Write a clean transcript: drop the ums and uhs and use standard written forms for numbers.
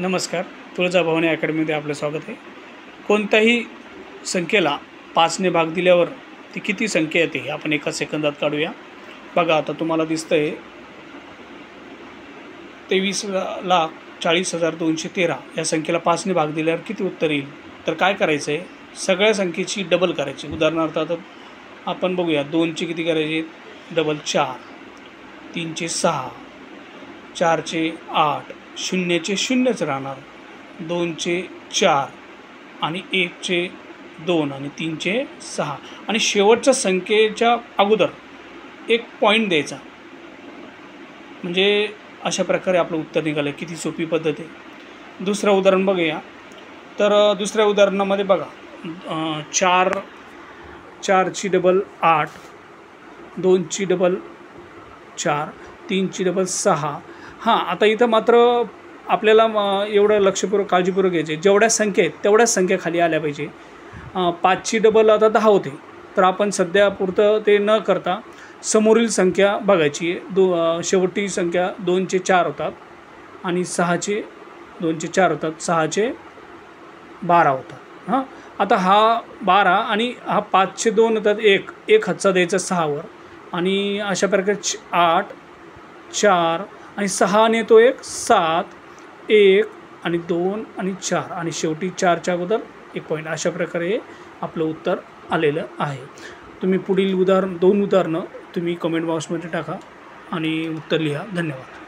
नमस्कार. तुळजाभवानी अकॅडमीमध्ये आपलं स्वागत आहे. कोणत्याही संख्येला 5ने भाग दिल्यावर ती किती संख्या येते हे आपण एका सेकंदात काढूया. बघा, आता तुम्हाला दिसतंय 23,40,213 या संख्येला 5ने भाग दिल्यावर किती उत्तर येईल. तर काय करायचं आहे, सगळ्या संख्येची डबल करायची. उदाहरणार्थ आता आपण बघूया, 2चे किती करायचे, डबल 4, 3चे 6, 4चे 8, 0चे 0च राहणार, 2चे 4 आणि 1चे 2 आणि 3चे 6 आणि शेवटच्या संख्येच्या अगोदर एक पॉईंट द्यायचा. म्हणजे अशा प्रकारे आपलं उत्तर निघालं. किती सोपी पद्धत आहे. दुसरं उदाहरण बघूया. तर दुसऱ्या उदाहरणामध्ये बघा, 4ची डबल 8, 2ची डबल 4, 3ची डबल 6. आता इथं मात्र आपल्याला एवढं लक्षपूर्वक काळजीपूर्वक घ्यायचे, जेवढ्या संख्या आहेत तेवढ्याच संख्या खाली आल्या पाहिजे. 5ची डबल आता 10 होते, तर आपण सध्यापुरतं ते न करता समोरील संख्या बघायची. शेवटी संख्या 2चे 4 होतात आणि 2चे 4 होतात, 6चे 12 होतात. आता हा 12 आणि हा 5चे 2 होतात, एक हातचा द्यायचा 6वर आणि अशा प्रकारे 8, 4 आणि 6 ने तो 7, 1 आणि 2 आणि 4 आणि शेवटी 4च्या अगोदर एक पॉईंट. अशा प्रकारे आपलं उत्तर आलेलं आहे. तुम्ही पुढील 2 उदाहरणं तुम्ही कमेंट बॉक्समध्ये टाका आणि उत्तर लिहा. धन्यवाद.